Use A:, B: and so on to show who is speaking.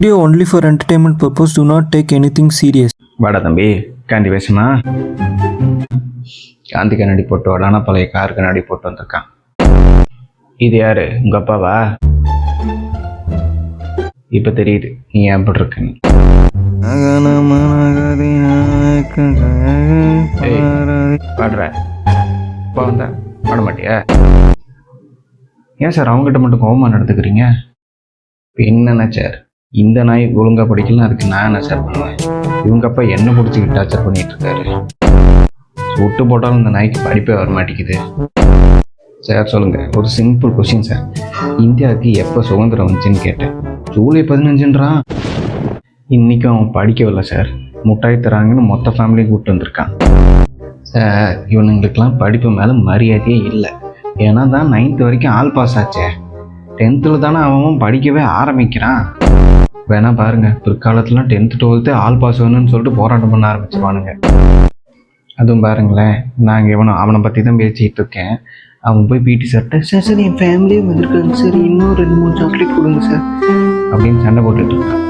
A: Video only for entertainment purpose. Do not take anything serious.
B: வாடா தம்பி, காந்தி வேஷமா? காந்தி கண்ணாடி போட்டு வாடானா பழைய கார் கண்ணாடி போட்டு வந்திருக்கான். இது யாரு? உங்க அப்பாவா? இப்ப தெரியுது நீ ஏன் அப்படி இருக்குன்னு. பாடுற அப்பா வந்தா பாட மாட்டியா? ஏன் சார் அவங்ககிட்ட மட்டும் கோபமா நடந்துக்கிறீங்க? என்னன்னா சார், இந்த நாய் ஒழுங்கா படிக்கலாம், அதுக்கு நான் என்ன சார் பண்ணுவேன்? இவங்க அப்பா என்ன பிடிச்சிக்கிட்டு டார்ச்சர் பண்ணிட்டு இருக்காரு. விட்டு போட்டாலும் இந்த நாய்க்கு படிப்பே வர மாட்டேங்குது. சார் சொல்லுங்க, ஒரு சிம்பிள் கொஸ்டின் சார். இந்தியாவுக்கு எப்போ சுதந்திரம் வந்துச்சுன்னு கேட்டேன். ஜூலை 15ன்றான். இன்னைக்கும் அவன் படிக்கவில்லை சார். முட்டாய் தராங்கன்னு மொத்த ஃபேமிலியும் கூப்பிட்டு வந்திருக்கான் சார். இவனுங்களுக்கெல்லாம் படிப்பு மேலே மரியாதையே இல்லை. ஏன்னா தான் 9th வரைக்கும் ஆல் பாஸ் ஆச்சே. 10th தானே அவன் படிக்கவே ஆரம்பிக்கிறான். வேணா பாருங்க, பிற்காலத்துலாம் 10th 12th ஆல் பாஸ் வேணும்னு சொல்லிட்டு போராட்டம் பண்ண ஆரம்பிச்சுவானுங்க. அதுவும் பாருங்களேன், நாங்கள் அவனை பற்றி தான் பேசிகிட்டு இருக்கேன். அவன் போய் பிடி சார்ட்ட சார் என் ஃபேமிலியே வந்திருக்காங்க சார், இன்னும் 2-3 சாக்லேட் கொடுங்க சார் அப்படின்னு சண்டை போட்டுட்டு இருக்கான்.